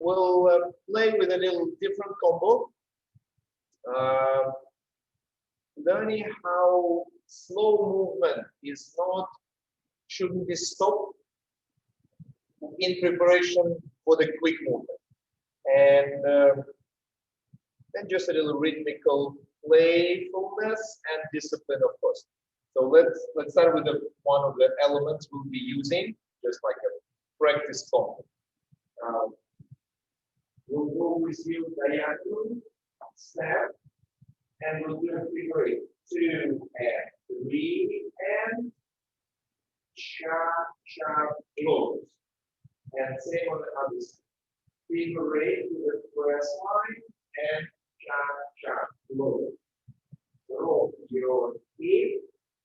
we'll play with a little different combo. Learning how slow movement shouldn't be stopped in preparation for the quick movement. And then just a little rhythmical playfulness and discipline, of course. So let's start with one of the elements we'll be using, just like a practice combo. We'll go with you diagonal, snap, and we'll do a figure 2 and 3 and cha-cha close. And same on the other side. Figure 8 with the press line and cha-cha close. Roll your hip,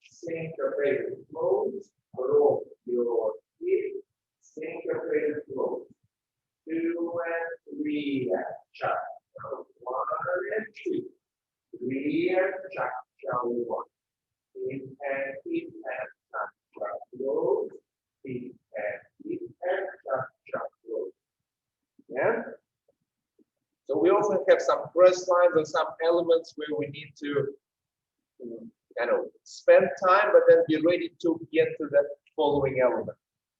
syncopate close, roll your hip, syncopate close. 2 and 3 and cha. 1 and 2. 3 and cha-cha 1. Hip and cha-cha close. Hip and cha-cha close. Yeah? So we also have some press lines and some elements where we need to kind of spend time, but then be ready to get to the following element.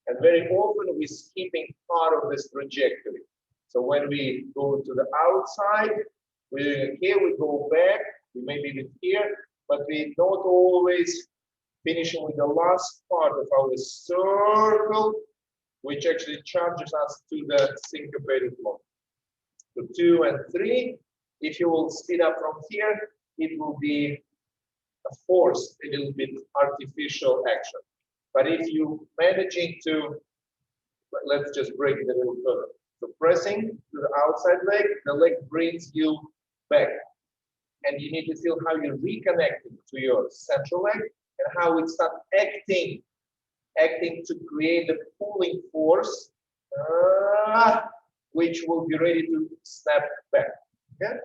And very often we're skipping part of this trajectory. So when we go to the outside, here we go back, we may be with here, but we don't always finishing with the last part of our circle, which actually charges us to the syncopated flow. So 2 and 3, if you will speed up from here, it will be a forced, a little bit artificial action. But if you managing to, let's just break it a little further. So pressing to the outside leg, the leg brings you back. And you need to feel how you're reconnecting to your central leg and how it starts acting to create the pulling force, which will be ready to snap back. Okay?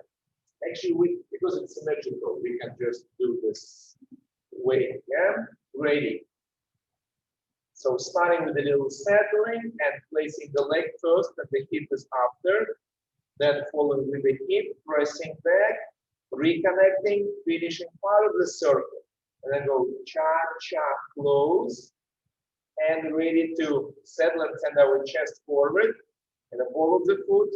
Actually, because it's symmetrical, we can just do this way. Yeah? Ready. So starting with a little settling and placing the leg first and the hip is after. Then following with the hip, pressing back, reconnecting, finishing part of the circle. And then go cha-cha close. And ready to settle and send our chest forward. And the ball of the foot,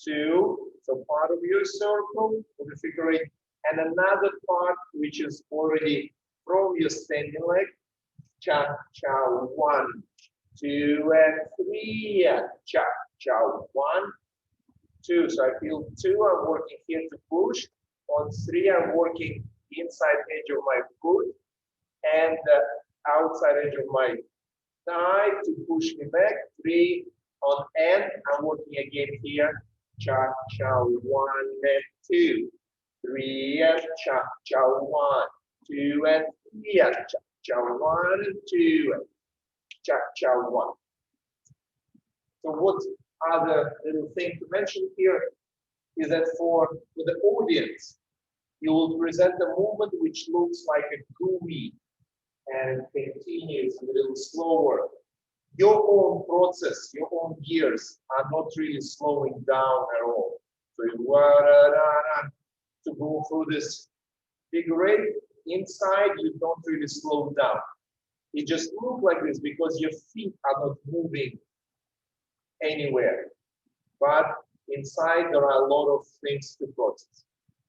2. So part of your circle with the figure 8. And another part which is already from your standing leg. Cha-cha 1, 2 and 3 and cha-cha 1, 2. So I feel 2, I'm working here to push. On 3, I'm working inside edge of my foot and the outside edge of my thigh to push me back. 3 on end, I'm working again here. Cha-cha 1 and 2. 3 and cha-cha 1, 2 and 3 and cha. Cha 1 and 2 and cha 1. So what other little thing to mention here is that for the audience, you will present a movement which looks like a GUI and continues a little slower. Your own process, your own gears are not really slowing down at all. So you to go through this figure 8. Inside, you don't really slow down. It just looks like this because your feet are not moving anywhere. But inside, there are a lot of things to process.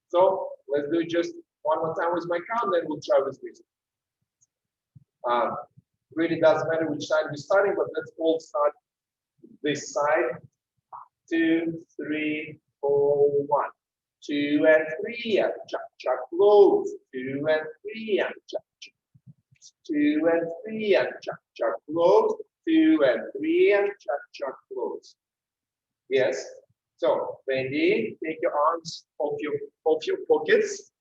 So let's do it just one more time with my count, then we'll try with music. Really doesn't matter which side we're starting, but let's all start this side. 2, 3, 4, 1. 2 and 3 and cha-cha close. 2 and 3 and cha-cha. 2 and 3 and cha-cha close. 2 and 3 and cha-cha close. Yes. So ready? Take your arms off your pockets.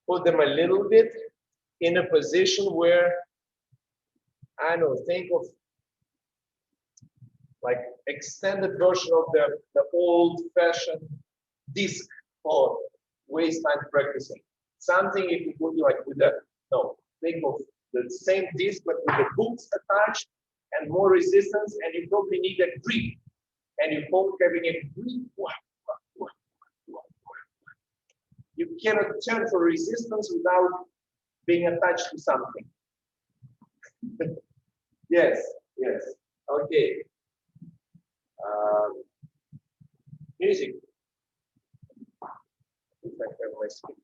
Put them a little bit in a position where, I know, think of like extended version of the old-fashioned disc or waistline practicing. Something if you put like with the, no, think of the same disc but with the hooks attached and more resistance, and you probably need a grip and you hold having a grip. You cannot turn for resistance without being attached to something. Yes, yes. Okay. Music. If I have my speaker.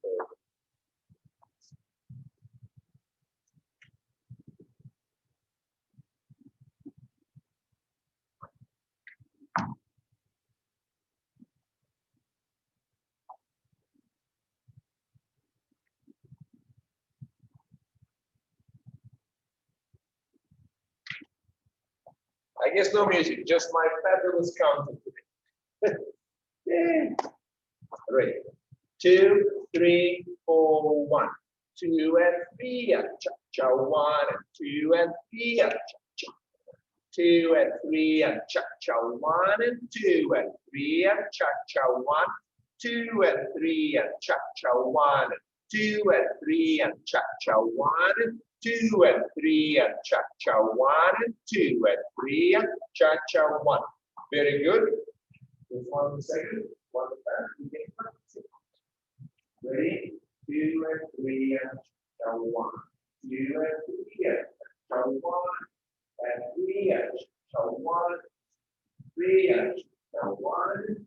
I guess no music, just my fabulous counting today. Yeah. Ready. 2, 3, 4, 1, 2 and 3, and cha-cha, 1 and 2 and 3, and cha-cha, 2 and 3, and cha-cha, 1 and 2 and 3, and cha-cha, 1, 2 and 3, and cha-cha, 1 and 2 and 3, and cha-cha, 1 and 2 and 3, and cha-cha, 1 and 2 and 3, and cha-cha, 1. Very good. Just 1 second. 1 second. Ready? 2 and 3 and cha-cha, 1. 2 and 3 and cha-cha, 1. And 3 and cha-cha, 1. 3 and cha-cha, 1.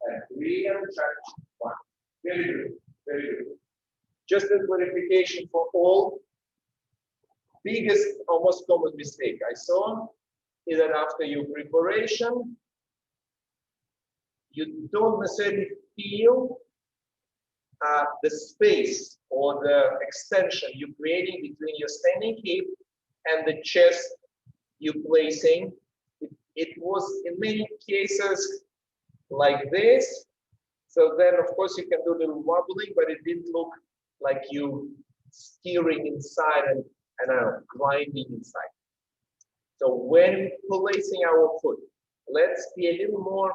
And 3 and cha-cha, 1. Very good. Very good. Just a clarification for all. Biggest or most common mistake I saw is that after your preparation, you don't necessarily feel the space or the extension you're creating between your standing hip and the chest you're placing. It was in many cases like this. So then, of course, you can do a little wobbling, but it didn't look like you steering inside and grinding inside. So when placing our foot, let's be a little more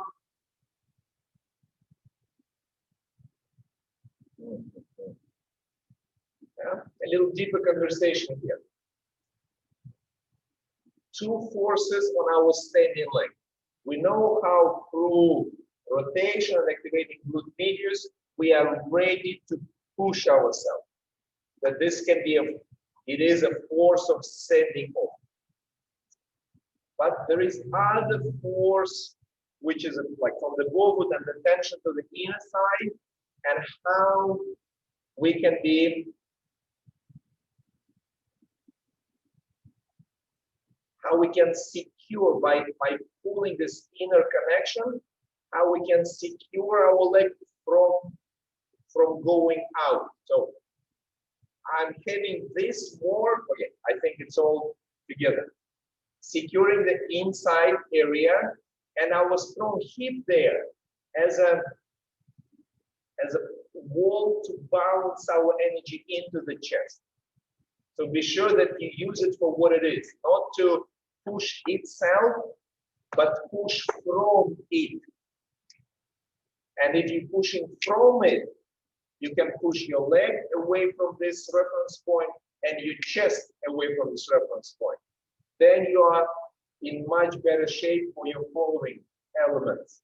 a little deeper conversation here. 2 forces on our standing leg. We know how through rotation and activating glute medius, we are ready to push ourselves. That this can be it is a force of sending off. But there is other force, which is like from the bowfoot and the tension to the inner side, and how we can be secure by pulling this inner connection, how we can secure our leg from going out. So I'm having this more, okay, I think it's all together. Securing the inside area and our strong hip there as a wall to bounce our energy into the chest. So be sure that you use it for what it is, not to push itself, but push from it. And if you're pushing from it, you can push your leg away from this reference point and your chest away from this reference point. Then you are in much better shape for your following elements.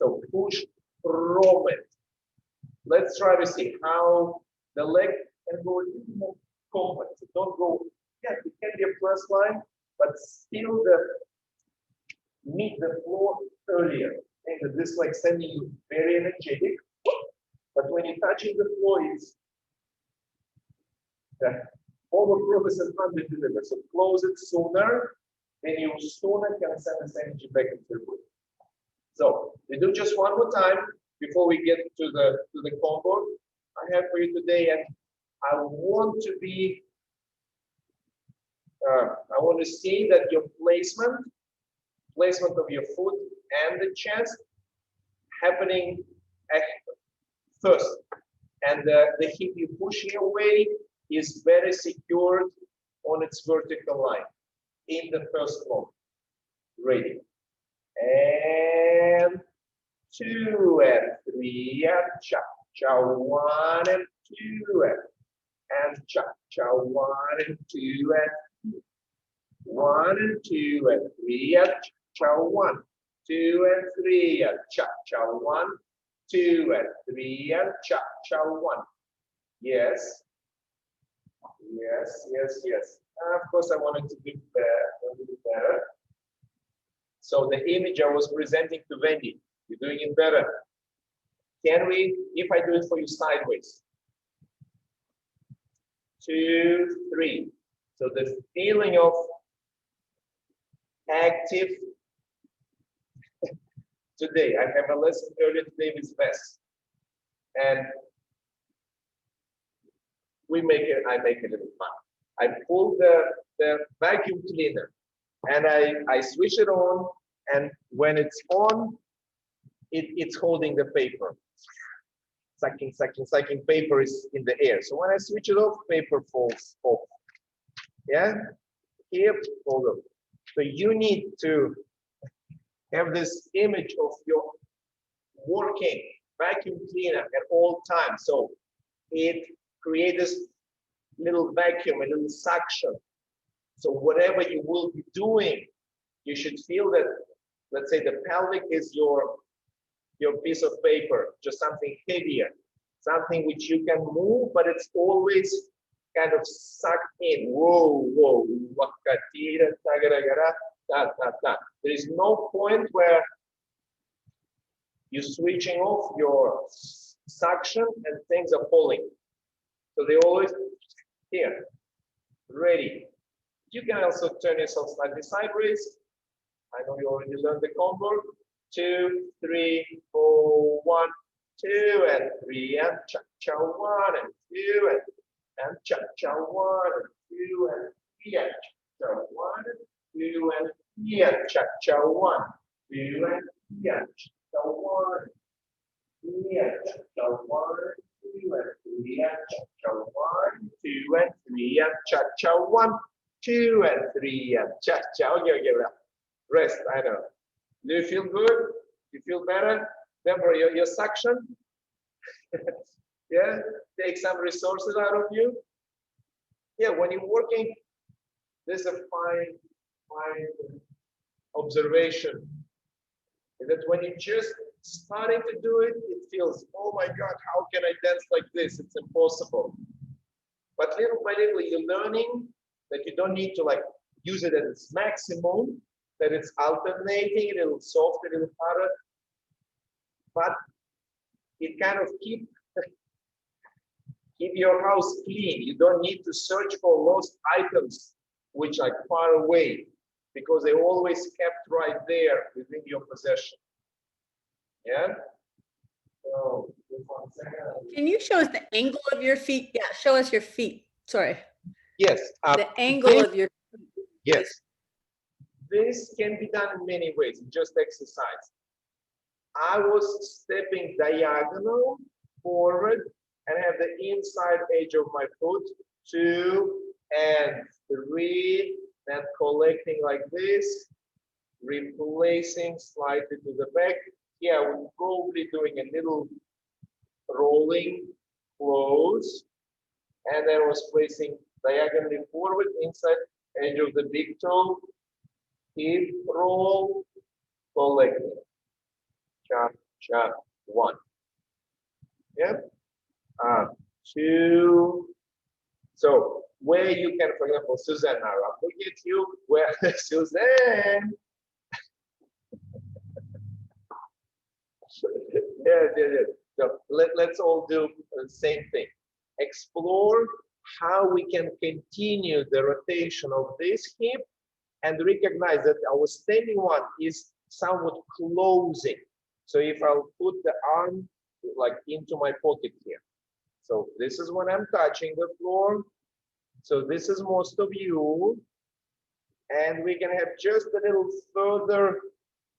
So push from it. Let's try to see how the leg can go a little more compact. So don't go, yeah, it can be a plus line, but still meet the floor earlier. And this like sending you very energetic. But when you're touching the floor, it's over purpose and under deliver. So close it sooner, then you sooner can send this energy back into the body. So we do just one more time before we get to the combo I have for you today, and I want to be I want to see that your placement of your foot and the chest happening first, and the hip you pushing away is very secured on its vertical line in the first moment. Ready. And 2 and 3 and cha-cha, 1 and 2 and cha-cha, 1 and 2 and 1 and 2 and 3 and cha-cha, 1. 2 and 3 and cha-cha 1, 2 and 3 and cha-cha 1. Yes. Yes, yes, yes. Of course, I wanted to do better. So the image I was presenting to Wendy, you're doing it better. Can we, if I do it for you sideways? 2, 3. So the feeling of active. Today, I have a lesson earlier today with Wes. And I make it a little fun. I pull the vacuum cleaner and I switch it on, and when it's on, it's holding the paper. Sucking, sucking, sucking, paper is in the air. So when I switch it off, paper falls off. Yeah? Here, hold on. So you need to have this image of your working vacuum cleaner at all times. So it creates this little vacuum, a little suction. So whatever you will be doing, you should feel that, let's say the pelvic is your piece of paper, just something heavier, something which you can move, but it's always kind of sucked in. Whoa, whoa, there is no point where you're switching off your suction and things are falling. So they always here, ready. You can also turn yourself slightly sideways. I know you already learned the combo. 2, 3, 4, 1, 2 and 3 and cha-cha 1 and 2 and cha-cha 1 and 2 and 3 and cha-cha 1 and 2 and 3 and cha-cha 1, 2 and 3 and cha-cha 1, 3 and cha-cha 1, 2 and 3 and cha-cha 1, 2 and 3 and cha-cha 1, 2 and 3 and cha-cha. Okay, rest, I know. Do you feel good? You feel better? Remember your suction? Yeah, take some resources out of you. Yeah, when you're working, there's a fine observation. That when you're just starting to do it, it feels, oh my God, how can I dance like this? It's impossible. But little by little, you're learning that you don't need to like use it at its maximum, that it's alternating, a little soft, a little harder, but it kind of keep your house clean. You don't need to search for lost items which are far away, because they always kept right there within your possession. Yeah. So just 1 second. Can you show us the angle of your feet? Yeah, show us your feet. Sorry. Yes. The angle of your feet. Yes. This can be done in many ways, just exercise. I was stepping diagonal forward and have the inside edge of my foot, 2 and 3, then collecting like this, replacing slightly to the back. Yeah, we're probably doing a little rolling close, and then was placing diagonally forward, inside edge of the big toe, hip roll, collecting. Cha, 1. Yeah. 2. So where you can, for example, Suzanne, now I'm looking at you, where Suzanne. Yeah. So let's all do the same thing. Explore how we can continue the rotation of this hip and recognize that our standing one is somewhat closing. So if I'll put the arm like into my pocket here. So this is when I'm touching the floor. So this is most of you. And we can have just a little further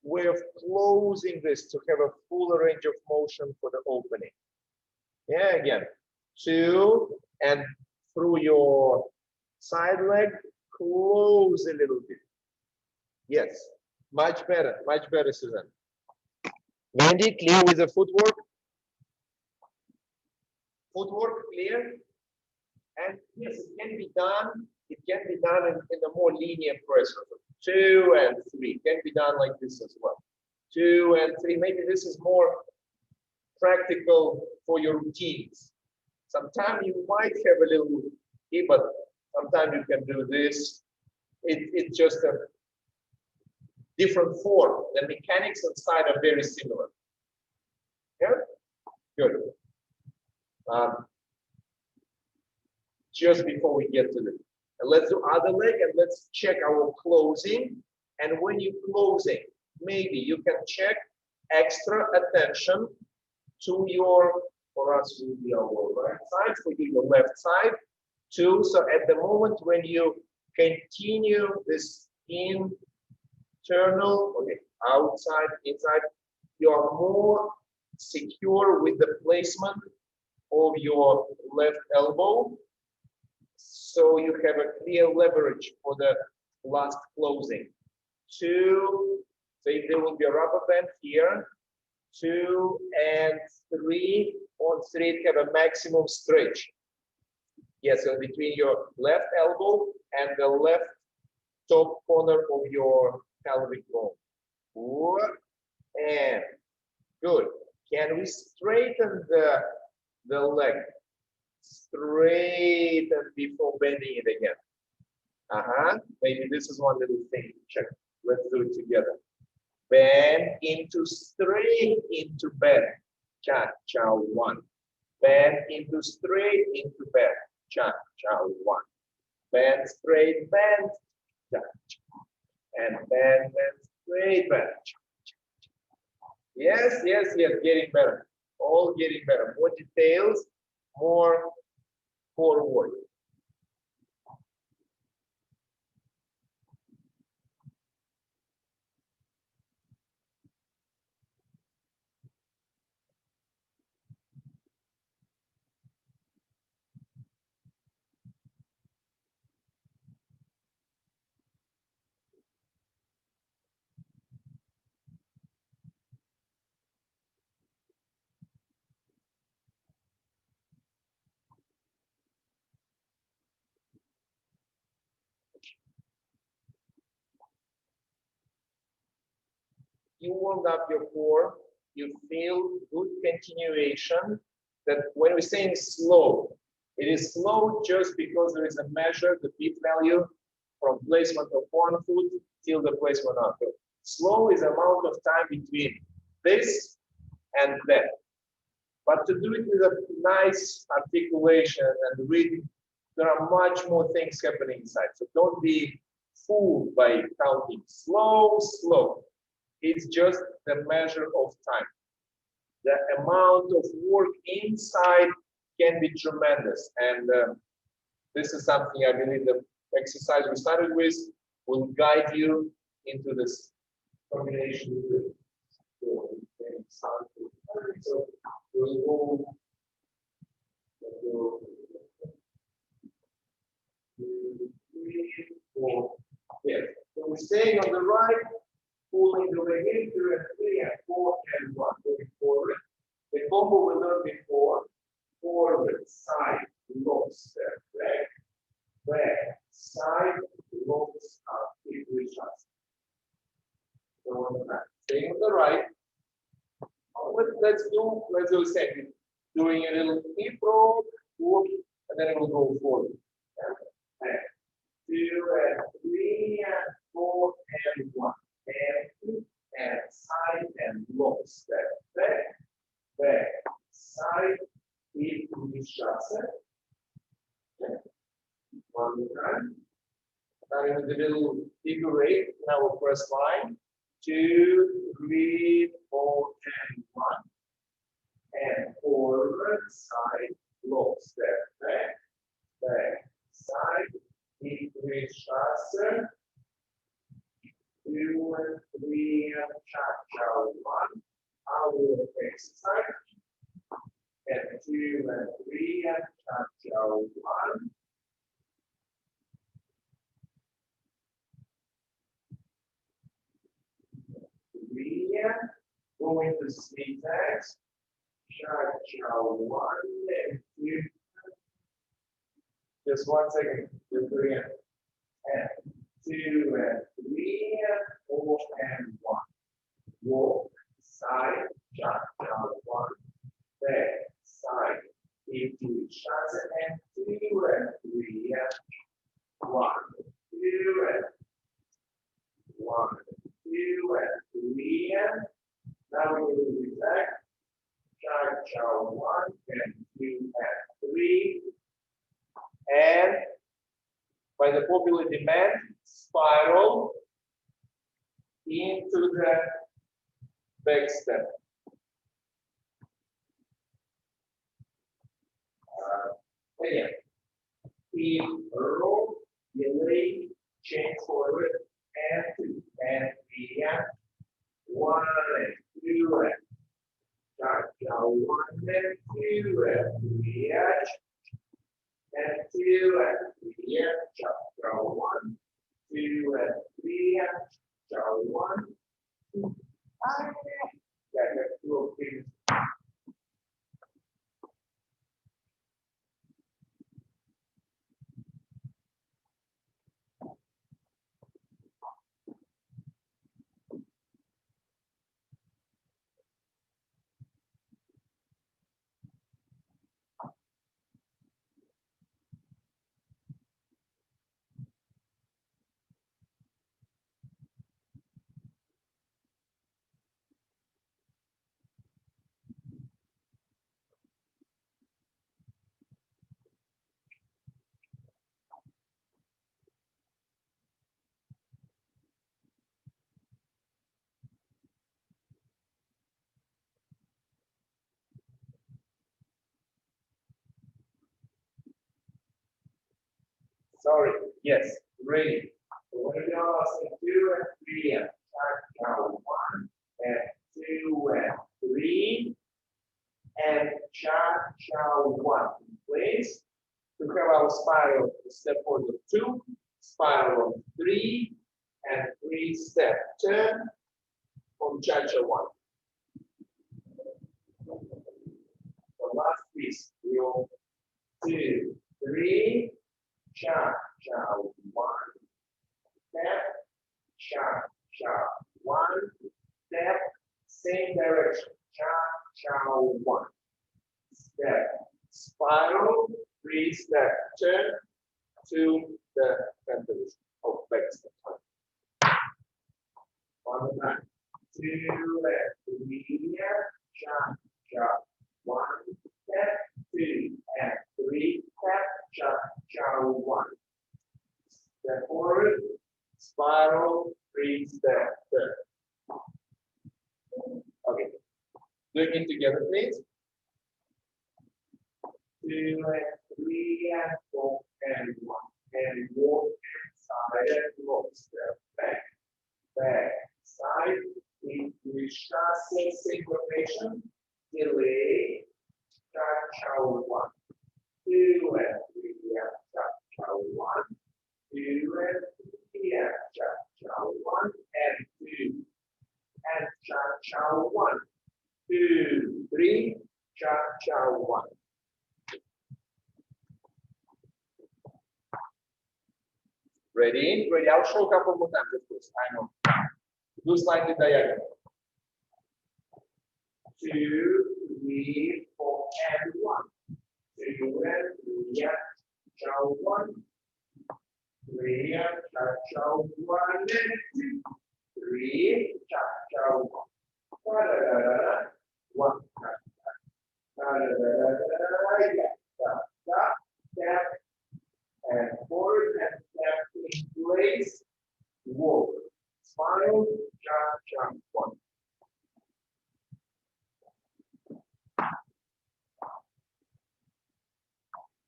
way of closing this to have a fuller range of motion for the opening. Yeah, again, 2, and through your side leg, close a little bit. Yes, much better, Susan. Wendy, clear with the footwork? Footwork clear? And yes, it can be done. It can be done in a more linear pressure. 2 and 3 can be done like this as well. 2 and 3. Maybe this is more practical for your routines. Sometimes you might have a little key, but sometimes you can do this. It's just a different form. The mechanics inside are very similar. Yeah, good. Just before we get to this, let's do other leg and let's check our closing. And when you're closing, maybe you can check extra attention to your, for us will be our right side, for you your left side too. So at the moment when you continue this internal, okay, outside, inside, you are more secure with the placement of your left elbow. So you have a clear leverage for the last closing. 2, so if there will be a rubber band here, 2 and 3, on 3 have a maximum stretch. Yes, so between your left elbow and the left top corner of your pelvic bone. And good. Can we straighten the leg? Straighten before bending it again. Maybe this is one little thing. Check. Let's do it together. Bend into straight into bend. Cha-cha 1. Bend into straight into bend. Cha-cha 1. Bend straight bend. Cha-cha. And bend straight bend. Yes, yes, yes. Getting better. All getting better. More details. More forward. You warmed up your core, you feel good continuation. That when we're saying slow, it is slow just because there is a measure, the peak value from placement of one foot till the placement of the other. Slow is the amount of time between this and that. But to do it with a nice articulation and reading, there are much more things happening inside. So don't be fooled by counting slow, slow. It's just the measure of time. The amount of work inside can be tremendous. And this is something I believe the exercise we started with will guide you into this combination with the sound. So we'll go. Yes. So we're staying on the right. Pulling the leg into and 3 and 4 and 1 going forward. The combo we learned before: forward, side, long step, back, side, long step, equally just. So on the back, staying on the right. Let's do the same. Doing a little hip roll, walk, and then it will go forward. And 2 and 3 and 4 and 1. And side and long step, back, side, equally ChaCha. Okay. One more time. Starting with the little figure 8 in our first line. 2, 3, 4, and 1. And forward, side, long step, back, side, equally ChaCha. 2 and 3 and ChaCha 1. Our exercise. And 2 and 3 and ChaCha 1. Going to zigzags. ChaCha 1 and 2. Just 1 second. 2, 3 and 2 and 3 and 4 and 1. walk, side, cha-cha, one, back, side, into cha-cha, and 2 and 3, and 1, 2, and 1, 2, and 3, and now we will do back, cha-cha, 1, and 2, and 3, and by the popular demand, spiral into the back step. Again, in roll, delay, change forward, and 2, and 3, and 1, and 2, and cha-cha, 1, and 2, and 3, and 2, and 3, and cha-cha, 1, 2, and 3, and cha-cha, 1, 2, yeah, that's 2 of things. Sorry, yes, ready. So when you are saying 2 and 3 and cha-cha, 1 and 2 and 3 and cha-cha, 1 in place. To have our spiral step forward of 2, spiral of 3, and 3 step turn from cha-cha 1. The last piece, we'll 2, 3, cha-cha, 1, step, cha-cha, 1, step, same direction, cha-cha, 1, step, spiral, 3 step, turn to the center of back step. 1 more time, 2 and 3, cha-cha, 1, step, 2 and 3, step, cha-cha, 1. Step forward, spiral, 3 step, turn. Okay, doing it together, please. 2 and 3 and 4 and 1. And walk inside and walk, step back, back, side, into chasse, synchronization, delay, cha-cha, 1, 2 and 3 and cha-cha, 1, 2 and 3 and cha-cha, 1 and 2 and cha-cha, 1, 2, 3, cha-cha, 1. Ready? Ready? I'll show a couple more times, of course. I know. Do slightly diagonal. 2, 3, 4, and 1. 2 and 3 and cha 1. 3 and cha 1 and 2. 3 cha 1. 1 and forward and step in place. Walk. Smile. Cha 1.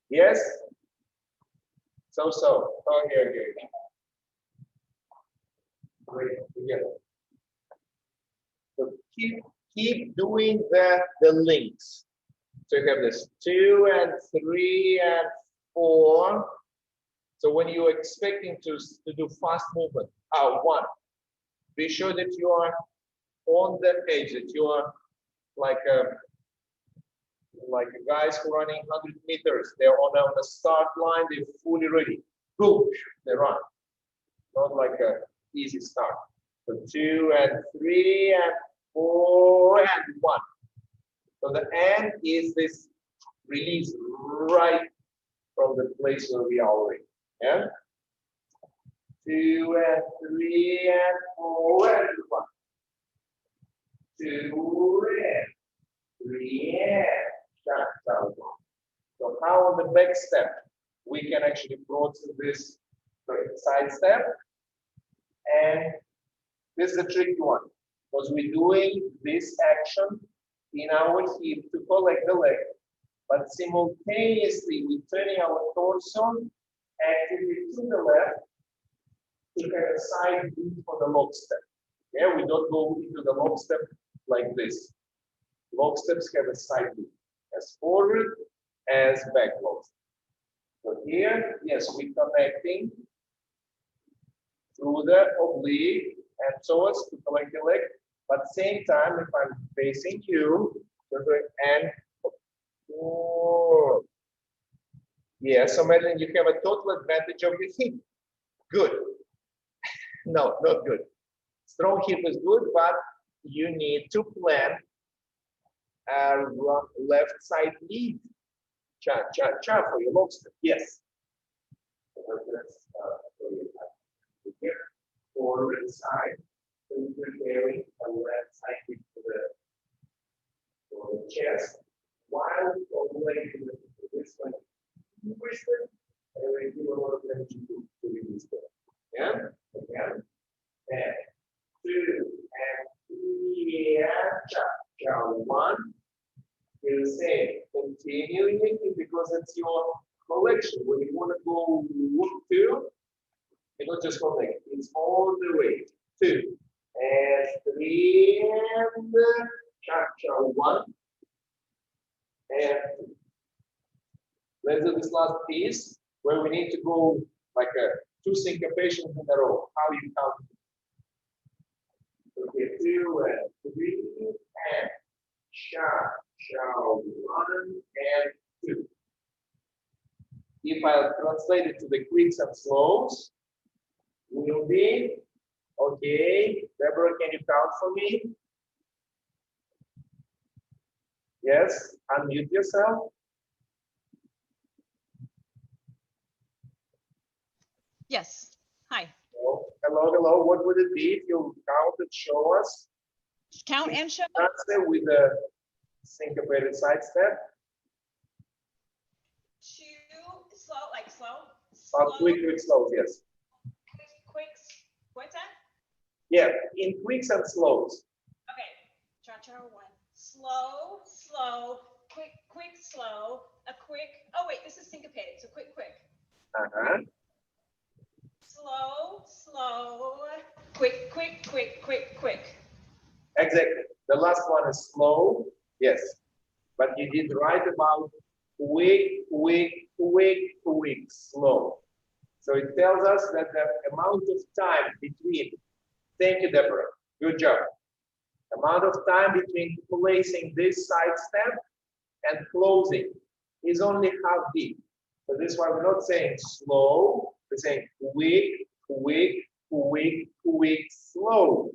Yes. So. Okay. Great. Together. So keep doing the links. So you have this 2 and 3 and 4. So when you're expecting to do fast movement, 1, be sure that you are on the edge, that you are like guys who are running 100 meters. They're on the start line, they're fully ready. Boom, they run. Not like an easy start. So 2 and 3 and 4 and 1. So the end is this release right from the place where we are already. Yeah. 2 and 3 and 4 and 1. 2 and 3 and ChaCha 1. So how on the back step we can actually process this side step, and this is a tricky one because we're doing this action in our hip to collect the leg, but simultaneously we're turning our torso actively to the left to have a side lead for the lock step. Yeah, we don't go into the lock step like this. Lock steps have a side lead, as forward as back lock step. So here, yes, we're connecting through the oblique and so as to collect the leg, but same time, if I'm facing you, and oh, yeah, so Madeline, you have a total advantage of your hip. Good. No, not good. Strong hip is good, but you need to plan a left side lead. Cha-cha-cha for your lock step. Yes. Here, forward side, so you're preparing a left side lead for the chest, while overlaying this one, push it, and we do a lot of energy to release it. Yeah, again, and 2 and 3 and ChaCha 1. Do the same, continuing it because it's your collection. When you want to go to, you don't just connect, it's all the way. 2 and 3 and ChaCha 1 and 2. Let's do this last piece where we need to go like 2 syncopations in a row. How you count? Okay, 2 and 3 and ChaCha 1 and 2. If I translate it to the quicks and slows, will be okay. Deborah, can you count for me? Yes, unmute yourself. Yes. Hi. Hello, hello, hello. What would it be if you count and show us? Count and show. Answer with the syncopated side step. 2, slow, like slow. Quick, slow, yes. Quicks. What's that? Yeah, in quicks and slows. Okay. ChaCha 1. Slow, slow, quick, slow, a quick. Oh wait, this is syncopated. So quick. Uh-huh. Slow, slow, quick. Exactly. The last one is slow, yes. But you did right about quick, slow. So it tells us that the amount of time between, thank you, Deborah, good job. Amount of time between placing this side step and closing is only half beat. So this is why we're not saying slow, we're saying quick, slow.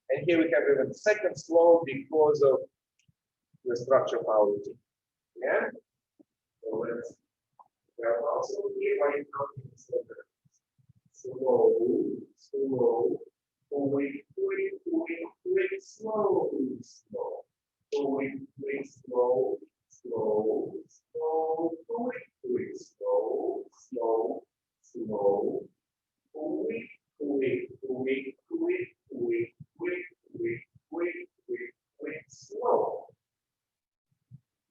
And here we have even second slow because of the structure of our routine. Yeah? So let's also here why you counting slow, quick, slow, quick, slow, quick, slow, quick, slow.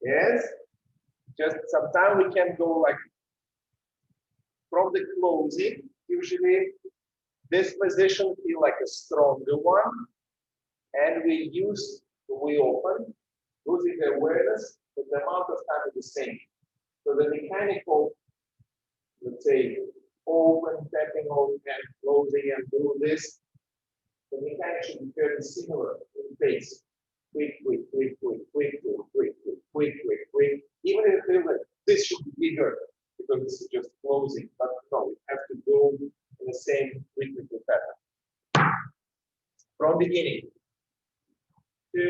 Yes, just sometimes we can go like from the closing. Usually, this position feel like a stronger one, and we open, losing the awareness, but the amount of time is the same. So the mechanical, let's say, open, tapping, open, closing, and do this, the mechanics should be fairly similar in pace. Quick. Even if you feel that this should be bigger because this is just closing, but no, we have to go in the same rhythmical pattern. From beginning. 2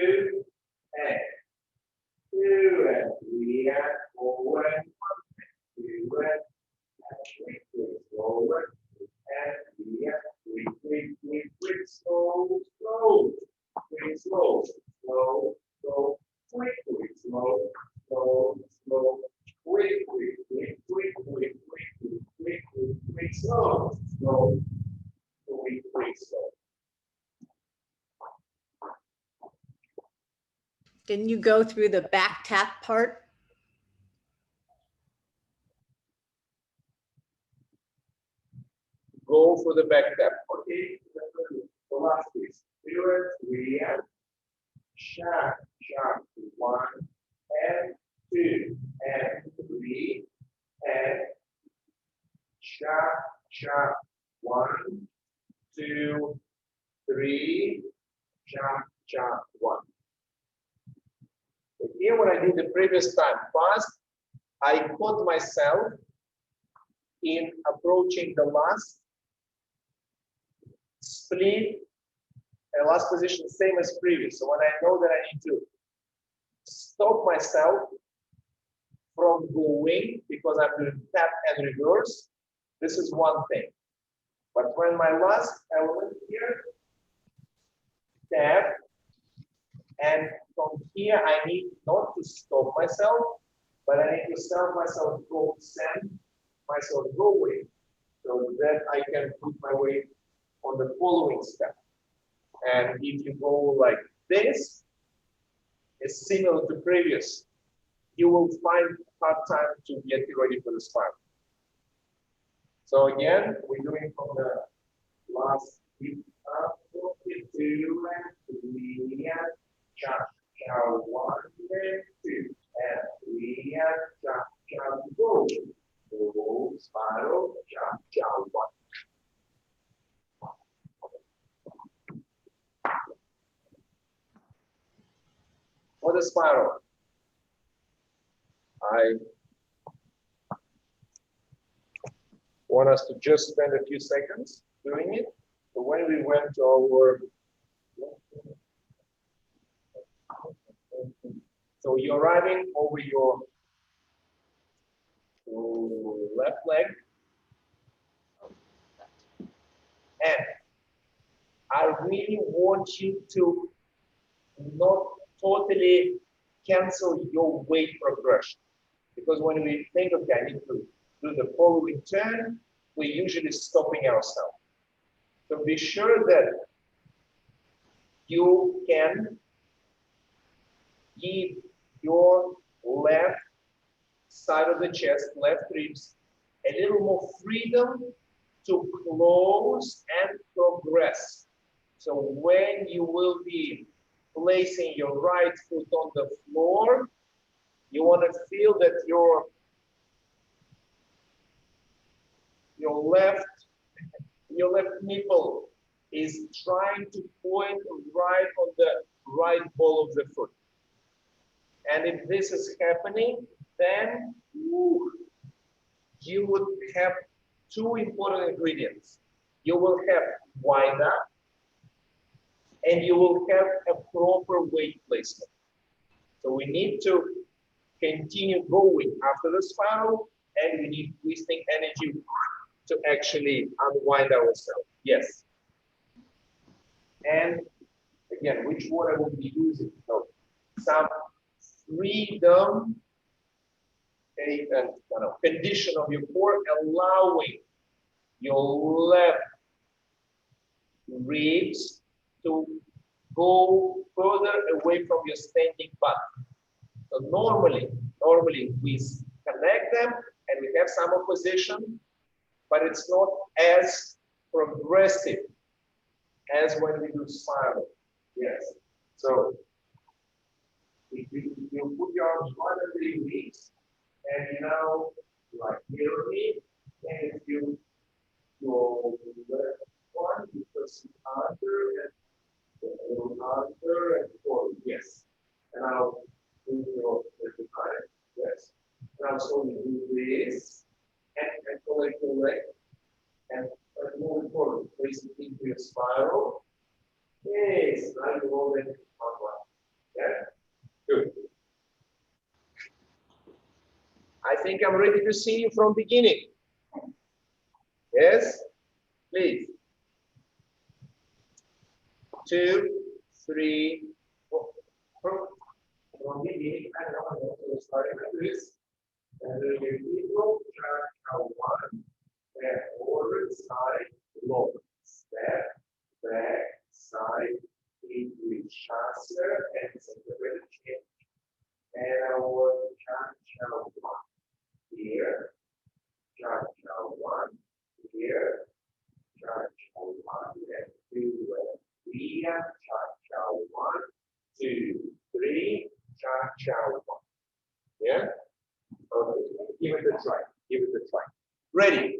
slow, slow, slow, quick, quick, quick, quick, quick, quick, quick, quick, quick, quick, slow, slow, quick, quick, slow. Didn't you go through the back tap part? Go for the back tap. Okay, the last piece. Forward, react, sharp, sharp, 1 and 2 and 3 and sharp, sharp, 1, 2, 3, sharp, sharp, 1. So here, what I did the previous time, fast, I caught myself in approaching the last split and last position, same as previous. So when I know that I need to stop myself from going because I'm doing tap and reverse, this is one thing. But when my last element here, tap, and from here I need not to stop myself, but I need to send myself go, send myself go away, so that I can put my weight on the following step. And if you go like this, it's similar to previous. You will find hard time to get ready for the spiral. So again, we're doing from the last beat up, 2 and 3 and cha-cha, 1 and 2 and 3 and cha-cha, go. Go, spiral, cha-cha, 1. For the spiral, I want us to just spend a few seconds doing it. So when we went to our, so you're arriving over your left leg, and I really want you to not totally cancel your weight progression. Because when we think, okay, I need to do the following turn, we're usually stopping ourselves. So be sure that you can give your left side of the chest, left ribs, a little more freedom to close and progress. So when you will be placing your right foot on the floor, you want to feel that your left nipple is trying to point right on the right ball of the foot. And if this is happening, then you would have two important ingredients. You will have wind up, and you will have a proper weight placement. So we need to continue going after the spiral, and we need wasting energy to actually unwind ourselves. Yes. And again, which word I will be using? So some freedom, a condition of your core, allowing your left ribs to go further away from your standing butt. So normally we connect them and we have some opposition, but it's not as progressive as when we do spiral. Yes. So if you put your arms right under your knees, and now like mirror me, and if you go left one, you press under and under and forward. Yes. And now do your right. Yes. Now so we do this and collect your leg and move forward. Place it into your spiral. Yes. Now you roll it one. Yeah. Good. I think I'm ready to see you from beginning. Yes, please. 2, 3, 4. from the beginning, I know, so starting like this, and then we equal cha-cha one, and forward, side, lower, step, back, side, into chaser, and second change. And our cha-cha one here, cha-cha one here, cha-cha one, and 2 and 3, and cha-cha 1, 2, 3, cha-cha 1. Yeah? Okay, give it a try. Give it a try. Ready?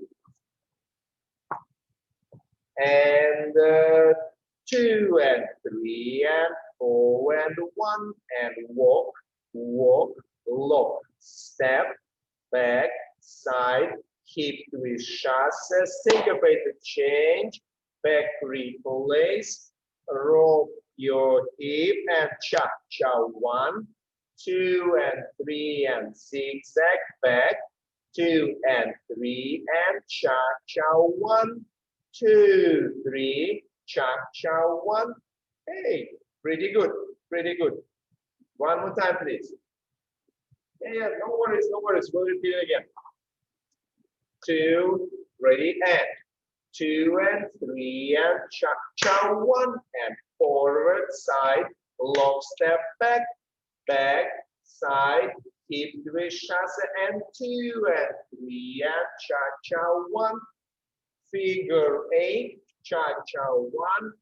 And 2 and 3 and 4 and 1 and walk, walk, lock, step, back, side, hip twist, chasse, syncopated change, back replace, roll your hip and cha-cha 1, 2 and 3 and zigzag back, 2 and 3 and cha-cha 1, 2, 3, cha-cha 1. Hey, pretty good, pretty good. One more time, please. Yeah, no worries, no worries. We'll repeat it again. 2, ready, and 2 and 3 and cha-cha 1 and forward, side, lock, step, back, back, side, hip twist, chasse, and 2 and 3 and cha-cha 1, figure 8, cha-cha 1,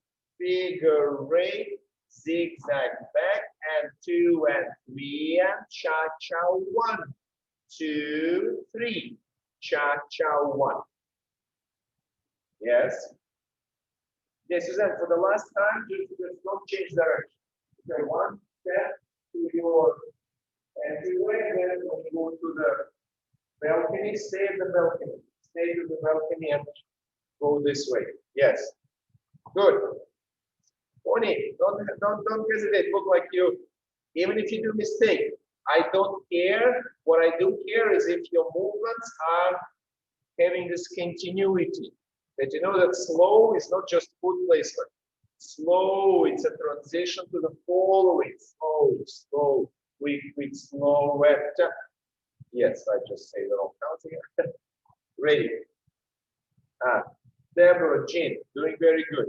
figure 8, zigzag back, and 2 and 3 and cha-cha 1, 2, 3, cha-cha 1. Yes. Yes, Suzanne, for the last time, just don't change direction. Okay, one step to your entryway, then when you go to the balcony, stay at the balcony. Stay to the balcony and go this way. Yes. Good. Tony, don't hesitate. Look like you. Even if you do mistake, I don't care. What I do care is if your movements are having this continuity. That you know that slow is not just foot placement. Slow, it's a transition to the following. Slow, slow, quick, slow, wet. Yes, I just say the wrong count again. Ready. Deborah, Jean, doing very good.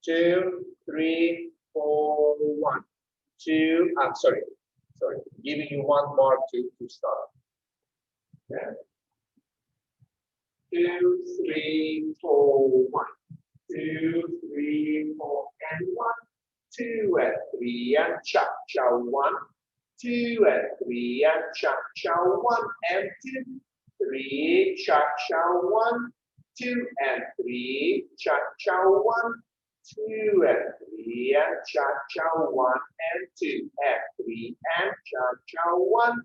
2, 3, 4, 1. 2, sorry, giving you one mark to start. Yeah. 2, 3, 4, 1. 2, 3, 4, and 1. 2 and 3 and cha-cha 1. 2 and 3 and cha-cha 1 and 2. 3, cha-cha 1. 2 and 3, cha-cha 1. 2 and 3 and cha-cha 1 and 2 and 3 and cha-cha 1.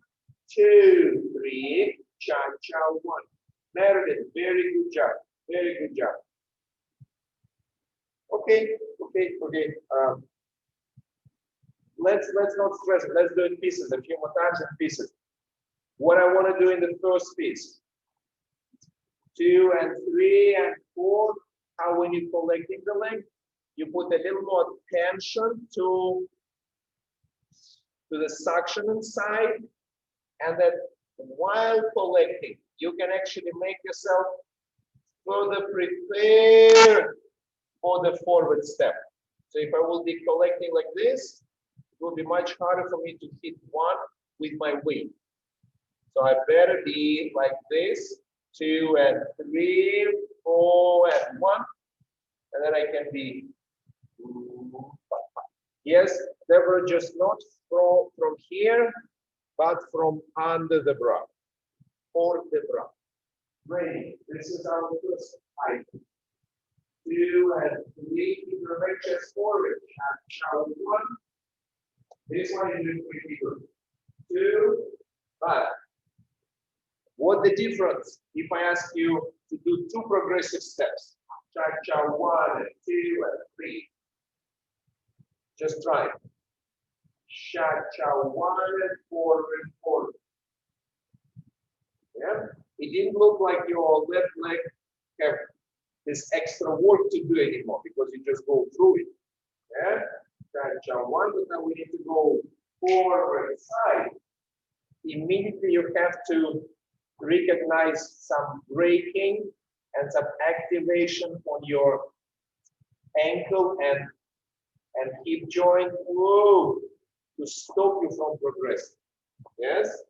2, 3, cha-cha 1. Meredith, very good job. Very good job. Okay. Let's not stress it. Let's do it in pieces, a few more times in pieces. What I want to do in the first piece. 2 and 3 and 4. How when you're collecting the length, you put a little more tension to the suction inside, and that while collecting, you can actually make yourself further prepared for the forward step. So if I will be collecting like this, it will be much harder for me to hit 1 with my weight. So I better be like this, 2 and 3, 4 and 1, and then I can be. Yes, Deborah, just not from here, but from under the bra, or the bra. Ready. This is our first item. 2 and 3, keep your leg chest forward. Cha-cha 1. This one is doing pretty good. 2, but what the difference if I ask you to do 2 progressive steps? Cha-cha 1 and 2 and 3. Just try it. Cha-cha 1 and forward. Yeah. It didn't look like your left leg have this extra work to do anymore because you just go through it. Yeah. Cha-cha 1, but now we need to go forward side, immediately you have to recognize some braking and some activation on your ankle and hip joint, whoa, to stop you from progressing. Yes?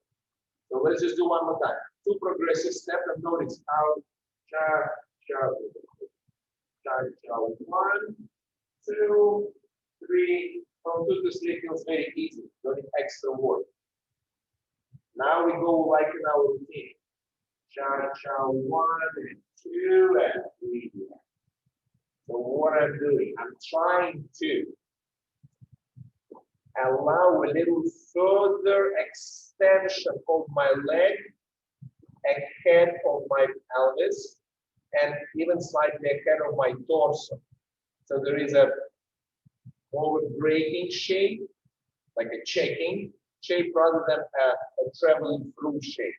So let's just do one more time. 2 progressive steps and notice how cha-cha. Cha-cha. 1, 2, 3. From 2 to 3 feels very easy. Don't need extra work. Now we go like in our routine. Cha-cha 1 and 2 and 3. So what I'm doing, I'm trying to allow a little further extension of my leg ahead of my pelvis and even slightly ahead of my torso. So there is a more braking shape, like a checking shape rather than a traveling through shape.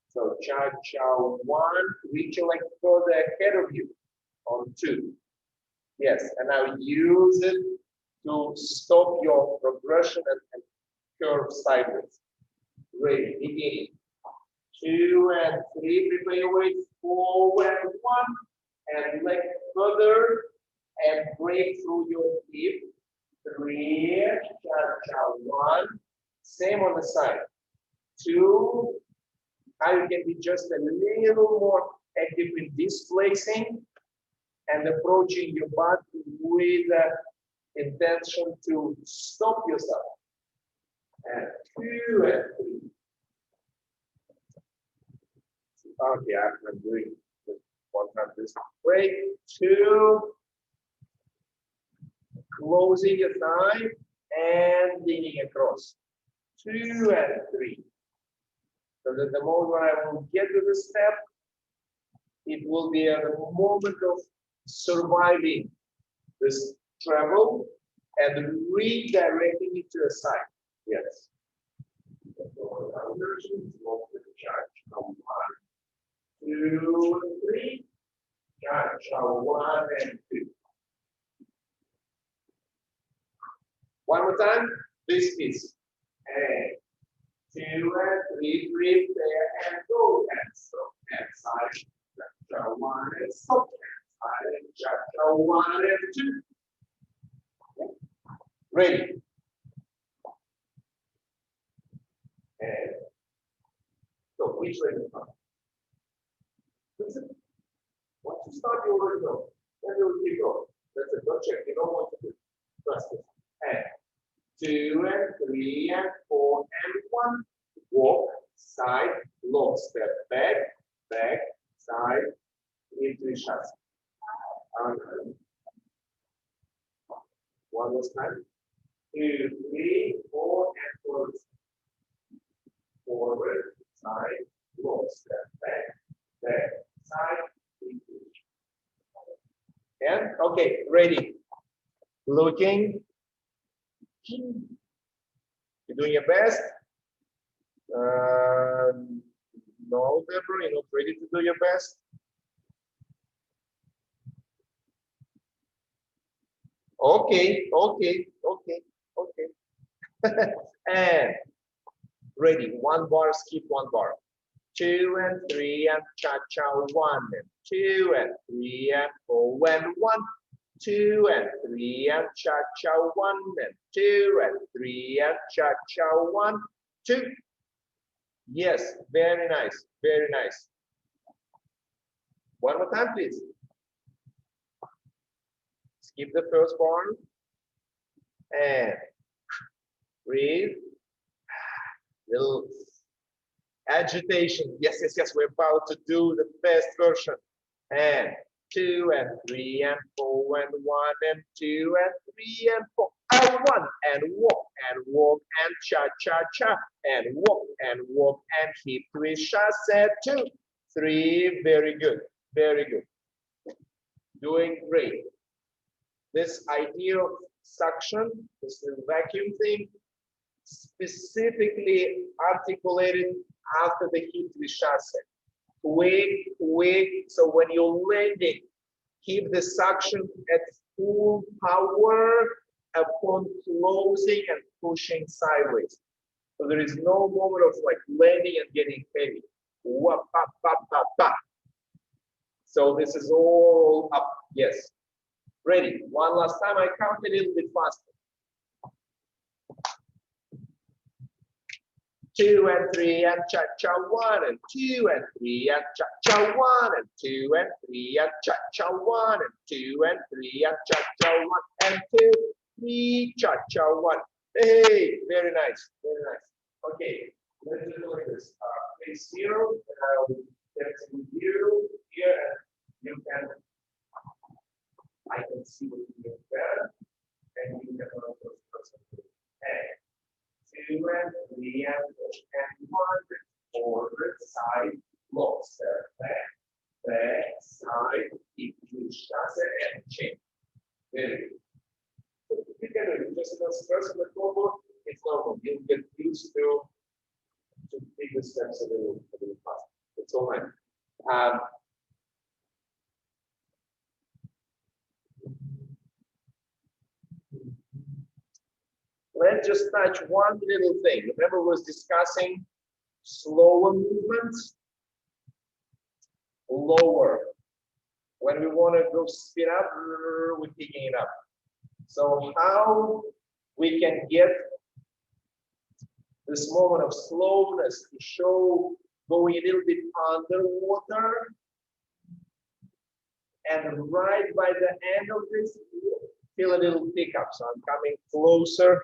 So cha-cha 1, reach your leg further ahead of you on 2. Yes, and now use it to stop your progression and curve sideways. Ready, beginning. 2 and 3, prepare your weight, 4 and 1, and leg further and break through your hip. 3, cha-cha 1, same on the side. 2, now you can be just a little more active in displacing and approaching your butt with intention to stop yourself. And 2 and 3. Okay, I'm doing one time this way. 2, closing your thigh and leaning across. 2 and 3. So that the moment when I will get to the step, it will be a moment of surviving this travel and redirecting it to the side. Yes. 2 and 3. Cha-cha 1 and 2. One more time. This is and 2 and 3. Prepare and go and stop and side. Cha-cha 1 and stop and side. Cha-cha 1 and 2. Ready. And so which way is up? Listen. Once you start, you already know. Then you will keep going. That's a good check. You know what to do. Trust it. And 2 and 3 and 4 and 1. Walk, side, long step, back, back, side, into the chest. One more time. 2, 3, 4, and forward. Forward, side, long step, back, back, side, into the chest. And okay, ready. Looking. You're doing your best. No, Deborah, you're not ready to do your best. Okay. And ready. 1 bar, skip 1 bar. 2 and 3 and cha-cha 1 and 2 and 3 and 4 and 1. 2 and 3 and cha-cha 1 and 2 and 3 and cha-cha 1, 2. Yes, very nice, very nice. One more time, please. Skip the first bar and breathe. Little agitation. Yes. We're about to do the best version. And 2 and 3 and 4 and 1 and 2 and 3 and 4 and 1 and walk and cha-cha-cha and walk and hip twist chasse. 2, 3. Very good. Doing great. This idea of suction, this vacuum thing, specifically articulated after the hip twist chasse. Quick. So when you're landing, keep the suction at full power upon closing and pushing sideways. So there is no moment of like landing and getting heavy. Wah, ba, ba, ba, ba. So this is all up. Yes. Ready. One last time. I count a little bit faster. 2 and 3 and cha-cha, 1 and 2 and 3 and cha-cha, 1 and 2 and 3 and cha-cha, 1 and 2 and 3 and cha-cha, 1 and 2, 3, cha-cha, 1. Hey, very nice, very nice. Okay, let's do like this. Place 0, and I will get to you here, and you can, I can see what you do there, and you can also hey. 2 and 3 and 1 forward, side, close, back, side, keep ChaCha and change. Very good. So you can do it just as first the forward, it's normal. You'll get used to take the steps a little faster. It's all right. Let's just touch one little thing. Remember, we was discussing slower movements, lower. When we want to go speed up, we're picking it up. So how we can get this moment of slowness to show going a little bit underwater, and right by the end of this, feel a little pickup. So I'm coming closer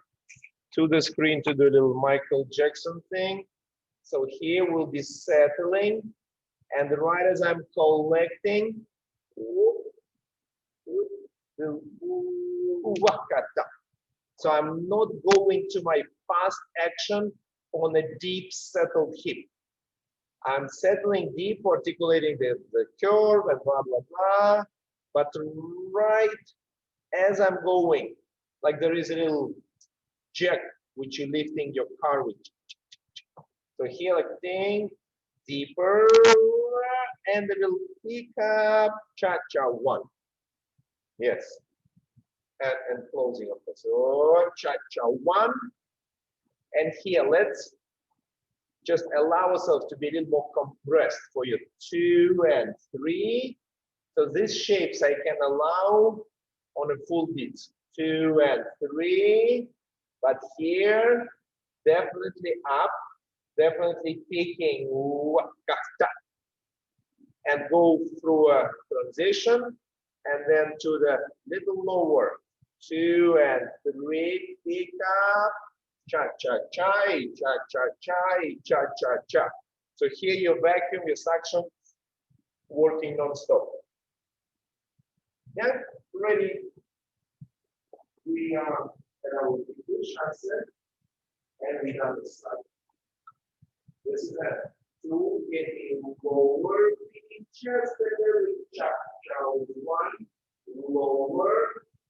to the screen to do a little Michael Jackson thing. So here we'll be settling, and right as I'm collecting, so I'm not going to my fast action on a deep settled hip. I'm settling deep, articulating the curve and blah, blah, blah. But right as I'm going, like there is a little jack which you're lifting your car with. So here, like thing, deeper, and a little pick up, cha-cha, 1. Yes. And closing of this. So cha-cha, 1. And here, let's just allow ourselves to be a little more compressed for you. 2 and 3. So these shapes I can allow on a full beat. 2 and 3. But here, definitely up, definitely picking, and go through a transition, and then to the little lower. 2 and 3, pick up, cha-cha-chai, cha-cha-chai, cha-cha-cha. So here your vacuum, your suction, working non-stop. Yeah, ready? We are at our ChaCha, and we have the slide. This is a two getting lower, just a little cha-cha, 1, lower,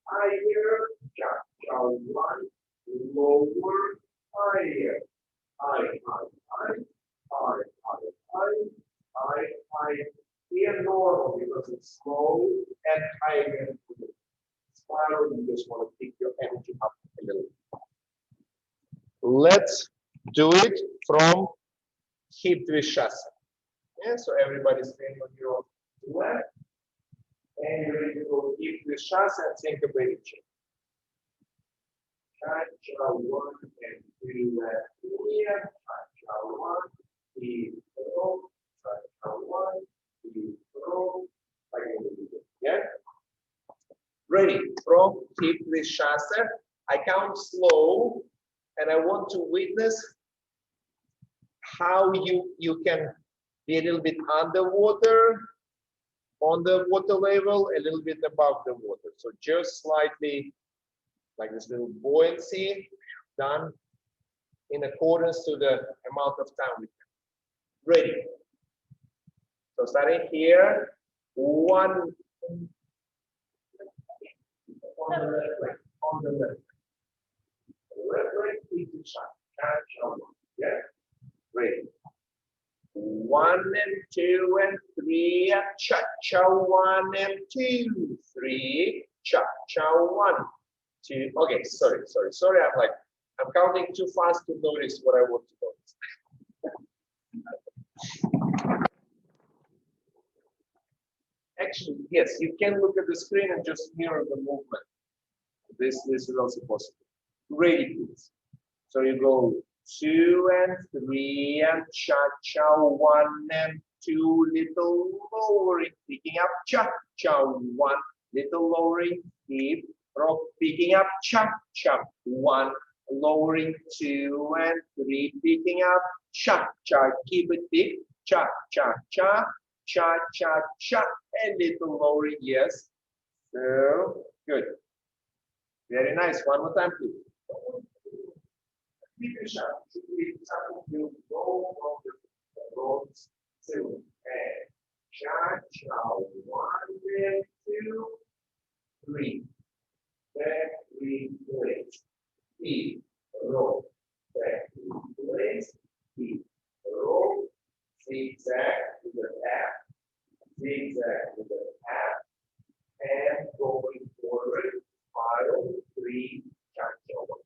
higher, cha-cha, 1, lower, higher, high. Here normal because it's slow and higher. Spiral, you just want to pick your energy up a little. Let's do it from hip twist ChaCha. Yeah, so everybody's standing on your left, and you're ready to go hip twist ChaCha and think about it. ChaCha, 1 and 2 and 3, ChaCha, 1, 3, 4, ChaCha, 1, 3, 4. Yeah. Ready from hip twist ChaCha. I count slow, and I want to witness how you can be a little bit underwater, on the water level, a little bit above the water. So just slightly like this little buoyancy done in accordance to the amount of time we have. Ready. So starting here, 1 on the left leg, on the left. Left leg, keep it shut. ChaCha, 1. Yeah. Ready. 1 and 2 and 3, ChaCha, 1 and 2, 3, ChaCha, 1, two. Okay, sorry. I'm counting too fast to notice what I want to notice. Actually, yes, you can look at the screen and just mirror the movement. This is also possible. Ready, please. So you go 2 and 3 and cha-cha, 1 and 2, little lowering, picking up cha-cha, 1, little lowering, keep, rock, picking up cha-cha, 1, lowering, 2 and 3, picking up cha-cha, keep it big, cha-cha-cha, cha-cha-cha, and little lowering, yes. So, good. Very nice. One more time, please. Keep it sharp. You go from the roads to and cha-cha, 1 and 2, 3. Back, replace. Keep, roll. Back, replace. Keep, roll. Zigzag to the half. Zigzag to the half. And going forward, file 3, cha-cha, 1.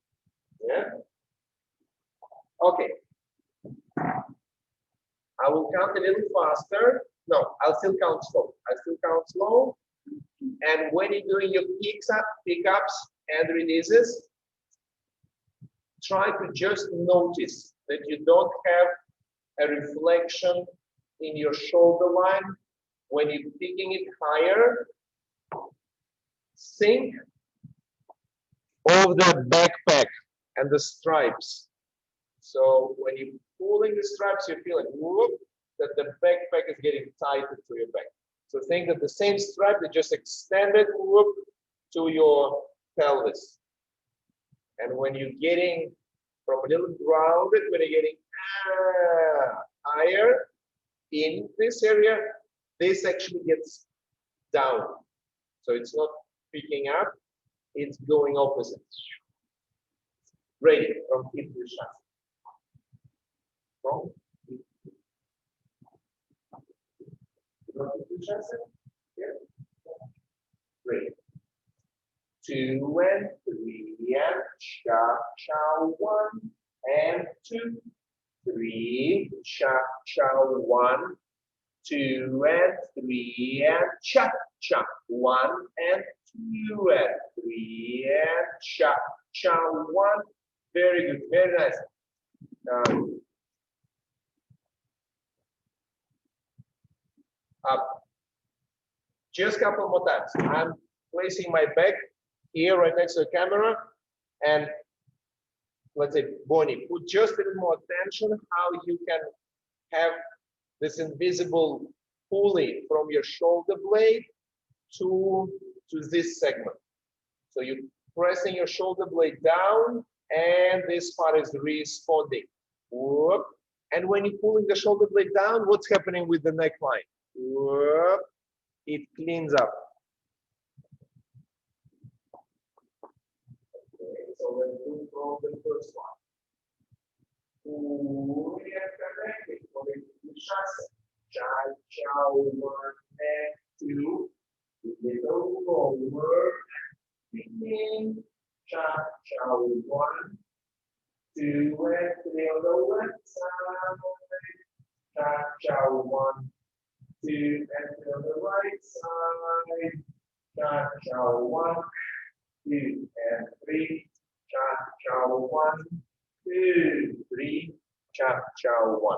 Yeah? Okay. I will count a little faster. No, I'll still count slow. And when you're doing your pickups and releases, try to just notice that you don't have a reflection in your shoulder line when you're picking it higher. Think of the backpack and the stripes. So when you're pulling the straps, you feel like whoop, that the backpack is getting tighter to your back. So think that the same strap that just extended whoop to your pelvis. And when you're getting from a little grounded, when you're getting higher in this area, this actually gets down. So it's not picking up, it's going opposite. Ready from hip to chest. From hip to chest. Yeah. Ready. 2 and 3 and cha-cha, 1 and 2, 3, cha-cha, 1, 2 and 3 and cha-cha, 1 and 2 and 3 and cha-cha, 1. Very good, very nice. Up. Just a couple more times. I'm placing my back here right next to the camera, and let's say, Bonnie, put just a little more attention how you can have this invisible pulley from your shoulder blade to this segment. So you're pressing your shoulder blade down, and this part is responding. Whoop. And when you're pulling the shoulder blade down, what's happening with the neckline? Whoop. It cleans up. Okay, so let's do from the first one. We are connected for the ChaCha. Cha-cha, 1 and 2. Little lower. Begin. Cha-cha, 1, 2 and 3 on the left side. Cha-cha, 1, 2 and 3 on the right side. Cha-cha, 1, 2 and 3. Cha-cha, 1, 2, 3. Cha-cha, 1.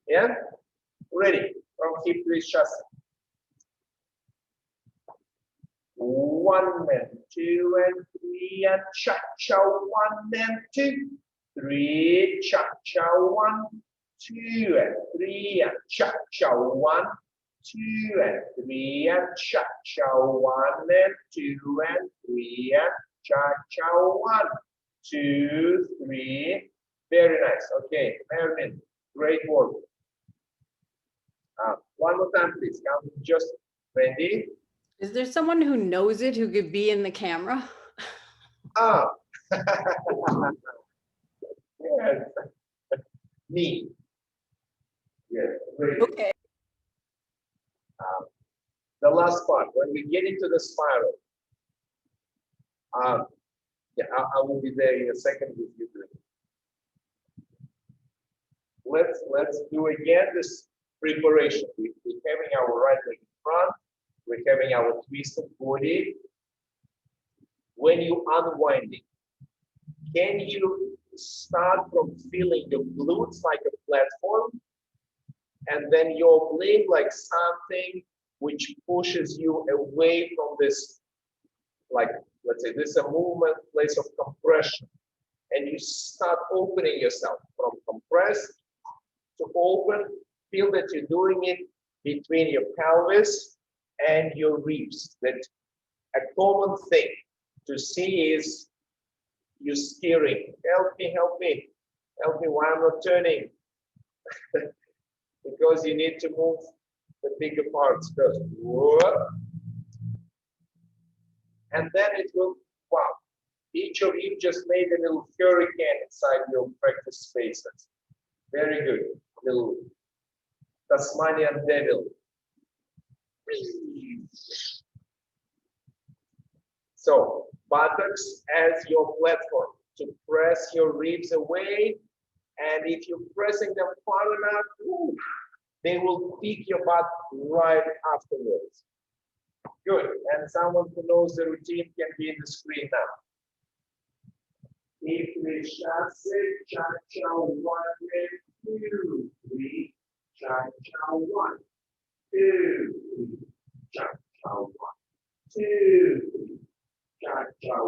Yeah? Ready? From hip to chest. 1 and 2 and 3 and cha-cha, 1 and 2, 3, cha-cha, 1, 2 and 3 and cha-cha, 1, 2 and 3 and cha-cha, 1 and 2 and 3 and cha-cha, 1, 2, 3. Very nice. Okay, Merlin, great work. One more time, please. Count just ready. Is there someone who knows it who could be in the camera? Ah, yes, me. Yes, great. Okay. The last part, when we get into the spiral, Yeah, I will be there in a second with you doing it. Let's do again this preparation. We're having our right leg in front. We're having our twisted body. When you unwinding, can you start from feeling your glutes like a platform, and then your leg like something which pushes you away from this, like, let's say this is a movement, place of compression, and you start opening yourself from compressed to open. Feel that you're doing it between your pelvis and your ribs. That a common thing to see is you steering. Help me, help me, help me. Why I'm not turning? Because you need to move the bigger parts first. Whoa. And then it will, wow. Each of you just made a little hurricane inside your practice spaces. Very good. Little Tasmanian devil. So, buttocks as your platform to press your ribs away. And if you're pressing them far enough, ooh, they will pick your butt right afterwards. Good. And someone who knows the routine can be in the screen now. If we ChaCha 1, 2, 3, ChaCha 1, 2, 3, ChaCha 1, 2, 3, ChaCha 1,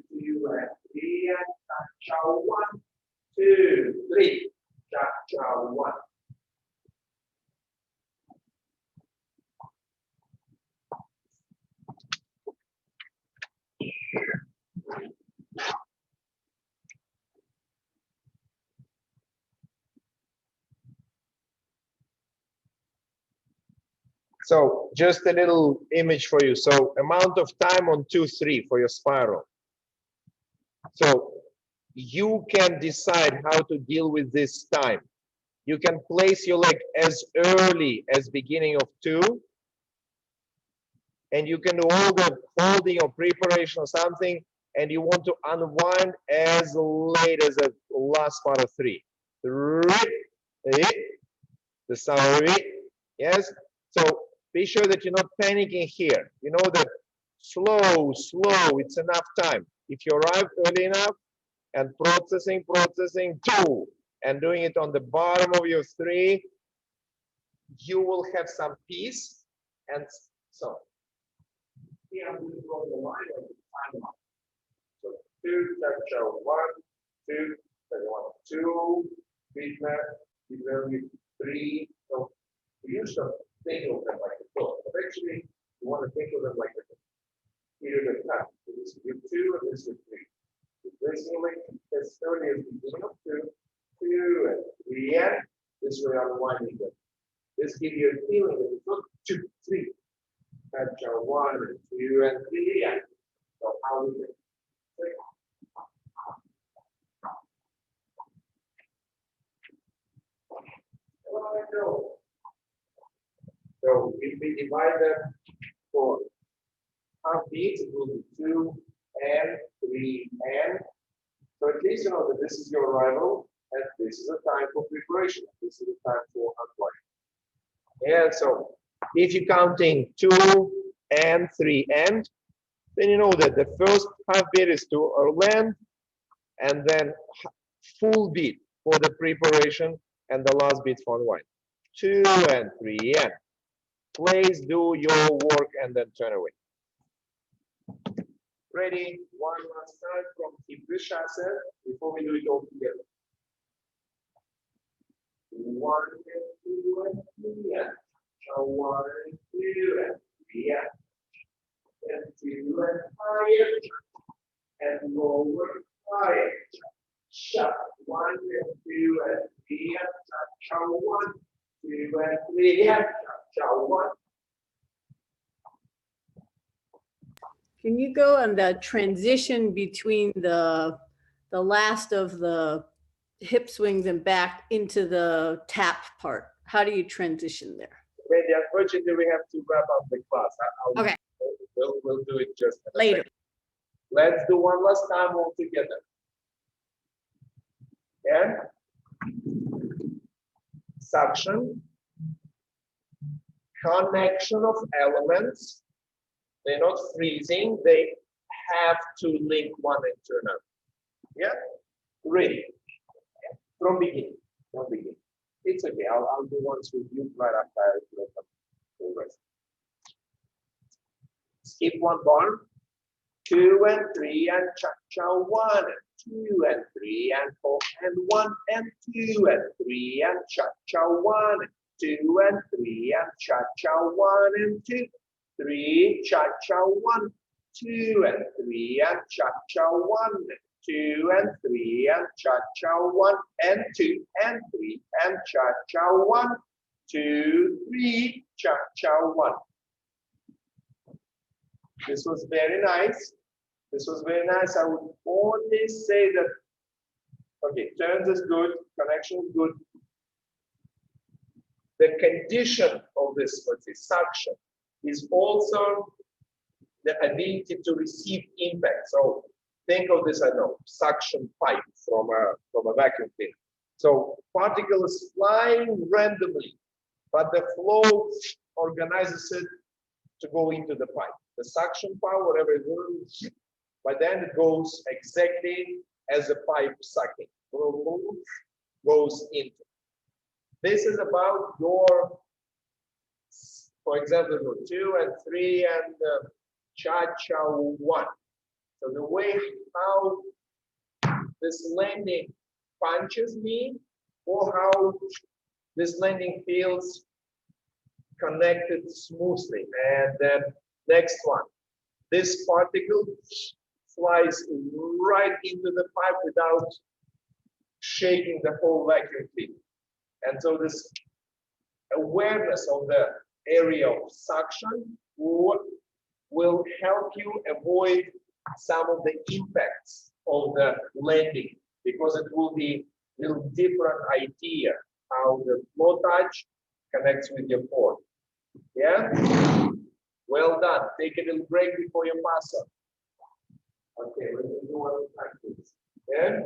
2, 3, ChaCha 1, 2, 3, ChaCha 1. So just a little image for you. So amount of time on 2, 3 for your spiral. So you can decide how to deal with this time. You can place your leg as early as beginning of 2. And you can do all the holding or preparation or something. And you want to unwind as late as the last part of 3. The summary. Yes. So be sure that you're not panicking here. You know that slow, it's enough time. If you arrive early enough and processing 2, and doing it on the bottom of your 3, you will have some peace. And so here I'm going to draw the line of the time line. So 2, ChaCha 1, 2, 1, 2, between 3. So you used to think of them like a book, but actually you want to think of them like a period of time. So this is your 2 and this is 3. Replacing like as early as the beginning of 2, 2 and 3, and this way unwinding them. This gives you a feeling that it's not 2, 3. ChaCha 1 and 2 and 3, and so how we can so if we divide them for half beats, it will be 2 and 3 and. So at least you know that this is your arrival and this is a time for preparation. This is a time for unwinding. And so if you're counting 2 and 3 and, then you know that the first half beat is to land, and then full beat for the preparation, and the last beat for unwind. 2 and 3 and. Please do your work and then turn away. Ready? One last time from keep this ChaCha before we do it all together. 1 and 2 and 3 and. 1 and 2 and 3 and 2 and higher and lower higher. ChaCha 1 and 2 and 3 and ChaCha 1, 2 and 3 and ChaCha 1. Can you go on the transition between the last of the hip swings and back into the tap part? How do you transition there? Randy, unfortunately, we have to wrap up the class. Okay. We'll do it just later. Let's do one last time all together. Yeah. Suction. Connection of elements. They're not freezing. They have to link one into another. Yeah. Ready. From beginning. From beginning. It's okay. I'll do ones with you right after I do the rest. Skip one bar. 2 and 3 and ChaCha 1 and 2 and 3 and 4 and 1 and 2 and 3 and ChaCha 1 and 2 and 3 and ChaCha 1 and 2, 3 ChaCha 1, 2 and 3 and ChaCha 1 and 2 and 3 and ChaCha 1 and 2 and 3 and ChaCha 1, 2, 3 ChaCha 1. This was very nice. This was very nice. I would only say that, okay, turns is good, connection is good. The condition of this, let's say, suction is also the ability to receive impact. So think of this, I know, suction pipe from a vacuum cleaner. So particles flying randomly, but the flow organizes it to go into the pipe. The suction power, whatever it is, but then it goes exactly as the pipe sucking goes into. This is about your, for example, 2 and 3 and ChaCha 1. So the way how this landing punches me, or how this landing feels connected smoothly. And then next one, this particle flies right into the pipe without shaking the whole vacuum cleaner. And so this awareness of the area of suction will help you avoid some of the impacts of the landing, because it will be a little different idea how the flow touch connects with your port. Yeah? Well done. Take a little break before you pass on. Okay, let's do one practice. Yeah?